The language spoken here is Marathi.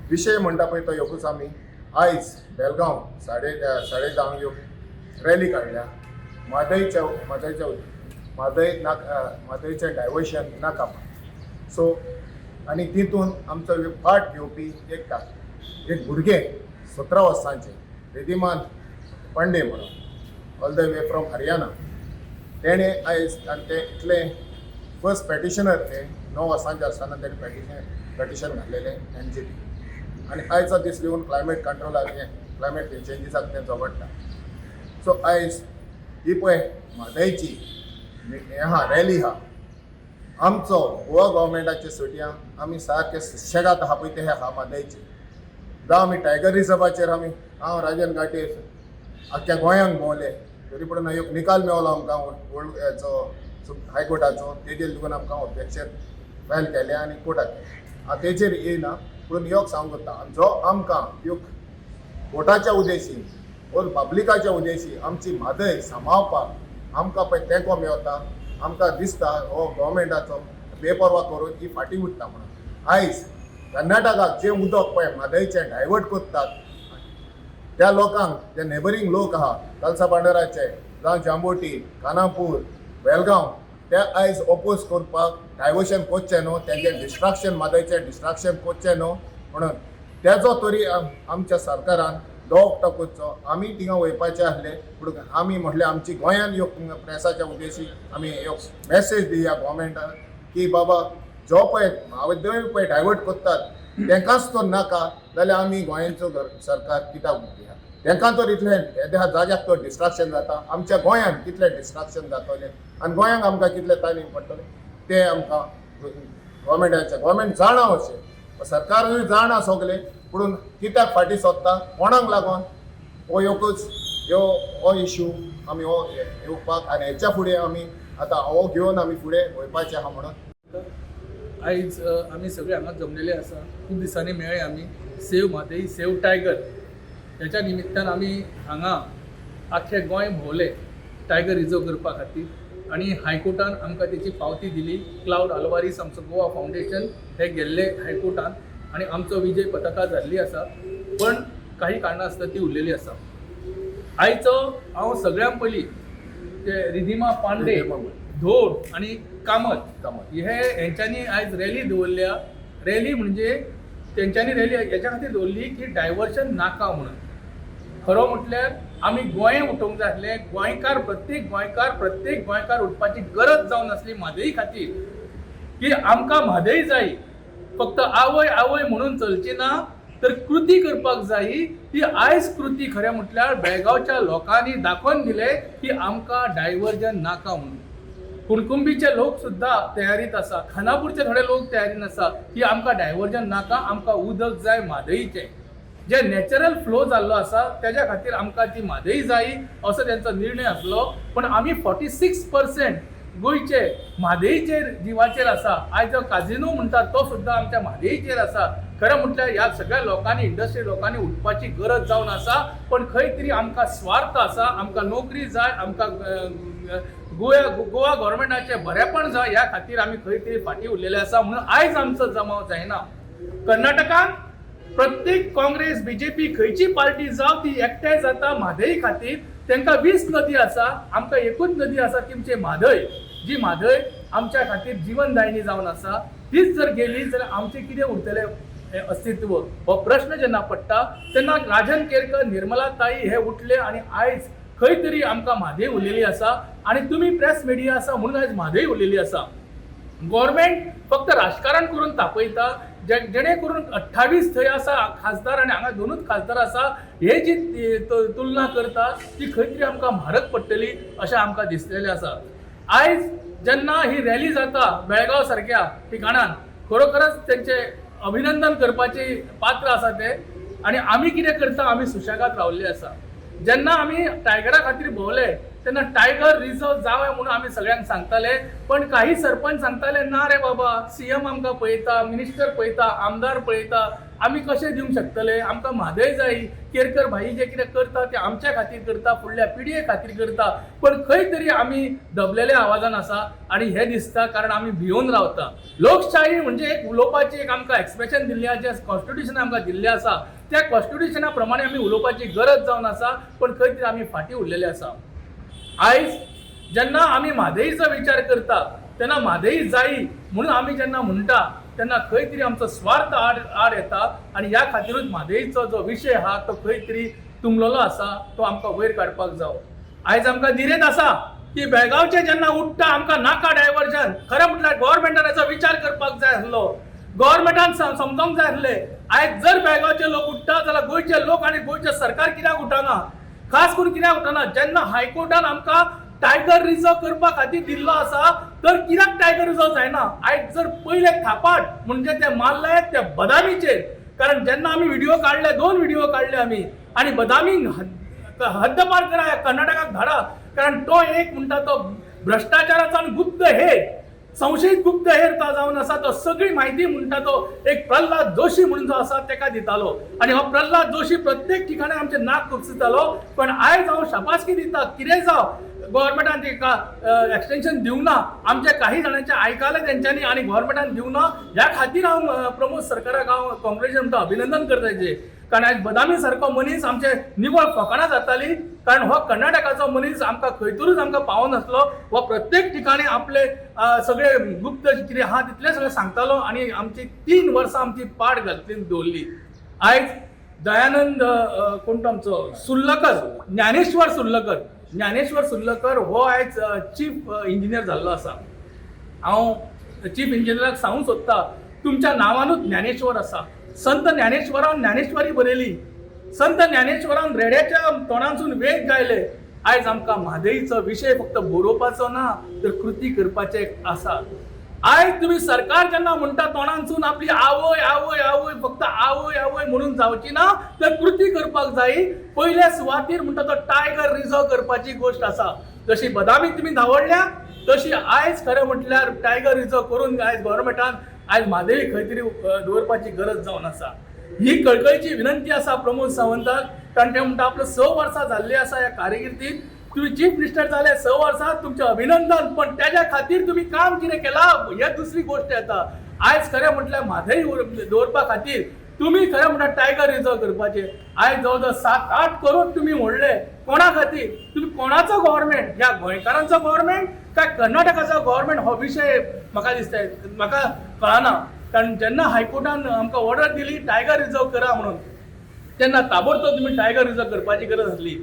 विषय म्हणटा पळय तो योकूच आमी आयज बेलगांव साडे धांक यो रॅली काडल्या म्हादयचें डायवर्शन नाका सो आनी तितून आमचो पार्ट घेवपी एक भुरगें 17 वर्सांचें रिधिमान पांडे म्हणून all the way from Haryana तेणे आयज आनी ते इतले फर्स्ट पॅटिशनर ते 9 वर्सांचे आसतना तेणे पॅटिशन घातलेलें NGT आनी आयचो दीस लिवन क्लायमेट कंट्रोलाक क्लायमेट चेंजीसाक ते झगडटा सो आयज ही पळय म्हादयची हें आहा रॅली आहा आमचो गोवा गव्हर्मेंटाचे सुटयांक आमी सारके सुशेगाद आहा पळय ते आहा म्हादयचे जावं आमी टायगर रिझर्वाचेर हांव राजन घाटे आख्ख्या गोंयांक भोंवले तरी पूण एक निकाल मेळलो आमकां हेचो हायकोर्टाचो तेजेर लागून आमकां ऑब्जेक्शन फायल केलें आनी कोर्टाक केलें तेजेर येयना पूण योग सांगूं कोत्ता जो आमकां ह्यो कोर्टाच्या उद्देशी ओर पब्लिकाच्या उद्देशी आमची म्हादय सांबाळपाक आमकां पळय तेंको मेळटा आमकां दिसता हो गव्हर्मेंटाचो बेपरवा करून ही फाटीं उरता म्हणून आयज कर्नाटकाक जें उदक पळय म्हादयचें डायवर्ट कोत्तात त्या लोकांक जे नेबरींग लोक आहा कलसा बांदराचे जावं जांबोटी खानापूर बेलगांव ते आयज ओपोज करपाक डायवर्शन कोचचें न्हू तेंचें डिस्ट्रक्शन म्हादयचें डिस्ट्रक्शन कोचचें न्हू म्हणून तेजो तरी आमच्या सरकारान दोवोगटो कोचचो आमी थिंगा वयपाचे आसले पूण आमी म्हटलें आमची गोंयान ह्यो प्रेसाच्या उद्देशी आमी ह्यो मॅसेज दिया गव्हर्मेंटान की बाबा जो पळय म्हादय पळय डायवर्ट कोत्तात तांकांच तो नाका जाल्यार आमी गोंयांचो सरकार कित्याक दिया तांकां तर इतलें ह्या जाग्याक तो डिस्ट्रक्शन जाता आमच्या गोंयांत कितलें डिस्ट्रक्शन जातलें आनी गोंयांक आमकां कितलें तालीम पडटलें तें आमकां गव्हर्मेंट जाणा अशें सरकारूय जाणा सगलें पूण कित्याक फाटीं सोदता कोणाक लागून हो एकूच हो इश्यू आमी हो येवपाक आनी हेच्या फुडें आमी आतां हो घेवन आमी फुडें वयपाचें आहा म्हणून आयज आमी सगळे हांगा जमलेले आसा खूब दिसांनी मेळ्ळे आमी सेव म्हादय सेव टायगर ह्याच्या निमित्तान आमी हांगा आख्खें गोंय भोंवले टायगर रिजर्व करपा खातीर आनी हायकोर्टान आमकां तेची पावती दिली क्लाउड आल्वारीस आमचो गोवा फावंडेशन हे गेल्ले हायकोर्टान आनी आमचो विजय पताका जाल्ली आसा पण काही कारणां आसता ती उरलेली आसा आयचो हांव सगळ्यां पयलीं ते रिधिमा पांडे धोड आनी कामत हे हेंच्यांनी आयज रॅली दवरल्या रॅली म्हणजे तेंच्यांनी रॅली हेच्या खातीर दवरली की डायवर्शन नाका म्हणून खरो म्हटल्यार आमी गोंय उठोवंक जाय आसलें प्रत्येक गोंयकार उठपाची गरज जावन आसली म्हादय खातीर की आमकां म्हादय जाय फक्त आवय आवय म्हणून चलची ना तर कृती करपाक जाय ती आयज कृती खरें म्हटल्यार बेळगांवच्या लोकांनी दाखोवन दिले की आमकां डायवर्जन नाका म्हणून कुणकुंबीचे लोक सुद्धा तयारीत आसा खानापूरचे थोडे लोक तयारीन आसा की आमकां डायवर्जन नाका आमकां उदक जाय म्हादयचें जे नॅचरल फ्लो जाल्लो आसा तेज्या खातीर आमकां ती म्हादय जाय असो तेंचो निर्णय आसलो पण आमी 46% गोंयचे म्हादयचेर जिवाचेर आसा आयज जो काजिनो म्हणटा तो सुद्धा आमच्या म्हादयचेर आसा खरें म्हटल्यार ह्या सगळ्या लोकांनी इंडस्ट्री लोकांनी उठपाची गरज जावन आसा पण खंय तरी आमकां स्वार्थ आसा आमकां नोकरी जाय आमकां गोवा गव्हर्मेंटाचे बरेपण जाय ह्या खातीर आमी खंय तरी फाटीं उरलेले आसा म्हणून आयज आमचो जमाव जायना कर्नाटकांत प्रत्येक काँग्रेस बीजेपी खंयची पार्टी जावं ती एकठांय जाता म्हादय खातीर तांकां 20 नदी आसा आमकां एकूच नदी आसा ती आमची म्हादय जी म्हादय आमच्या खातीर जीवनदायिनी जावन आसा तीच जर गेली जाल्यार आमचें कितें उरतलें अस्तित्व हो प्रश्न जेन्ना पडटा तेन्ना राजन केरकर निर्मला ताई हे उठले आनी आयज खंय तरी आमकां म्हादय उरलेली आसा आनी तुमी प्रेस मिडिया आसा म्हणून आयज म्हादय उरलेली आसा गव्हर्मेंट फक्त राजकारण करून तापयता जेणे करून 28 थंय आसा खासदार आनी हांगा 2च खासदार आसा हे जी तुलना करता ती खंय तरी आमकां म्हारग पडटली अशें आमकां दिसलेलें आसा आयज जेन्ना ही रॅली जाता बेळगांव सारक्या ठिकाणान खरोखरच तेंचे अभिनंदन करपाची पात्र आसा ते आनी आमी कितें करता आमी सुशेगाद रावल्ले आसा जेन्ना आमी टायगरा खातीर भोंवले तेन्ना टायगर रिझर्व जावं म्हणून आमी सगळ्यांक सांगताले पण काही सरपंच सांगताले ना रे बाबा सीएम आमकां पळयता मिनिस्टर पळयता आमदार पळयता आमी कशें दिवंक शकतले? आमकां म्हादय जाय. केरकर भाई जे कितें करता ते आमच्या खातीर करता, फुडल्या पिडये खातीर करता. पण खंय तरी आमी दबलेल्या आवाजान आसा आनी हें दिसता कारण आमी भिवून रावता. लोकशाही म्हणजे एक उलोवपाची एक आमकां एक्सप्रेशन दिल्लें आसा, जें कॉन्स्टिट्यूशन आमकां दिल्लें आसा, त्या कॉन्स्टिट्यूशना प्रमाणे आमी उलोवपाची गरज जावन आसा, पण खंय तरी आमी फाटीं उरलेले आसा. आयज जेन्ना आमी म्हादयीचो विचार करता तेन्ना म्हादयी जायी म्हणून आमी जेन्ना म्हणटा तेन्ना खंय तरी आमचो स्वार्थ आड येता आनी ह्या खातीरूच म्हादयीचो जो विशय आहा तो खंय तरी तुंबलेलो आसा, तो आमकां वयर काडपाक जावो. आयज आमकां निरेत आसा की बेळगांवचे जेन्ना उठटा आमकां नाका डायवर्जन. खरें म्हटल्यार गोव्हर्मेंटान हेचो विचार करपाक जाय आसलो. गोव्हर्मेंटान समजोंक जाय आसलें आयज जर बेळगांवचे लोक उठटा जाल्यार गोंयचे लोक आनी गोंयचें सरकार कित्याक उठना? खास करून कित्याक उठना? जेन्ना हायकोर्टान आमकां टायगर रिझर्व करपा खातीर दिल्लो आसा तर कित्याक टायगर रिझर्व जायना? आयज जर पयले थापाट म्हणजे ते मारले ते बदामीचेर. कारण जेन्ना आमी व्हिडिओ काडले, 2 व्हिडिओ काडले आमी आनी बदामी हद्दपार करा, कर्नाटकाक धाडा. कारण तो एक म्हणटा तो भ्रष्टाचाराचो आनी गुप्त हेर, संशयीत गुप्त हेर तो जावन आसा. तो सगळी म्हायती म्हणटा तो एक प्रल्हाद जोशी म्हणून जो आसा तेका दितालो आनी हो प्रल्हाद जोशी प्रत्येक ठिकाणी आमचे नाक खुपसितालो. पण आयज हांव शाबासकी दिता, कितें जावं गोव्हर्मेंटान तेका एक्सटेंशन दिवंक ना. आमचे काही जाणांचे आयकले तेंच्यांनी आनी गोव्हर्मेंटान दिवंक ना. ह्या खातीर हांव प्रमोद सरकाराक हांव कॉंग्रेचुलेट म्हणटा, अभिनंदन करता तेजें. कारण आयज बदामी सारको मनीस आमचे निवळ फकाणां जाताली. कारण हो कर्नाटकाचो मनीस आमकां खंयतरूच आमकां पावनासलो. हो प्रत्येक ठिकाणी आपले सगळे गुप्त कितें आहा तितलें सगळें सांगतालो आनी आमची 3 वर्सां आमची पाड घातली दवरली. आयज दयानंद कोण तो आमचो सुर्लकर, ज्ञानेश्वर सुर्लकर हो आयज चीफ इंजिनियर जाल्लो आसा. हांव चीफ इंजिनियराक सांगूंक सोदता, तुमच्या नांवानूच ज्ञानेश्वर आसा. संत ज्ञानेश्वरान ज्ञानेश्वरी बरयली. संत ज्ञानेश्वरान रेड्याच्या तोंडांसून वेद गायले. आयज आमकां म्हादयीचो विशय फक्त बरोवपाचो ना तर कृती करपाचे आसा. आयज तुम्ही सरकार जेन्ना म्हणटा तोंडांसून आपली आवय आवय आवय फक्त आवय आवय म्हणून जावची ना तर कृती करपाक जाय. पयल्या सुवातेर म्हणटा तो टायगर रिझर्व करपाची गोष्ट आसा. जशी बदामी तुम्ही धांवडल्या तशी आयज खरें म्हटल्यार टायगर रिझर्व करून आयज गोव्हर्मेंटान आयज म्हादयी खंय तरी दवरपाची गरज जावन आसा. ही कळकळीची विनंती आसा प्रमोद सावंताक. कारण ते म्हणटा आपलं 6 वर्सां जाल्ली आसा ह्या कारकिर्दीत. तुम्ही चीफ मिनिस्टर जाले 6 वर्सां, तुमचे अभिनंदन. पण त्याच्या खातीर तुम्ही काम कितें केलां हे दुसरी गोष्ट येता. आयज खरें म्हटल्यार म्हादयी दवरपा खातीर तुम्ही खरें म्हटल्यार टायगर रिझर्व करपाचे. आयज जवळ जवळ 7-8 करोड तुम्ही मोडले. कोणा खातीर? तुम्ही कोणाचो गव्हर्मेंट? ह्या गोंयकारांचो गव्हर्मेंट काय कर्नाटकाचो गव्हर्मेंट? हो विशय म्हाका दिसता, म्हाका कळना. कारण जेन्ना हायकोर्टान आमकां ऑर्डर दिली टायगर रिझर्व करा म्हणून तेन्ना ताबडतोब तुम्ही टायगर रिझर्व करपाची गरज आसली.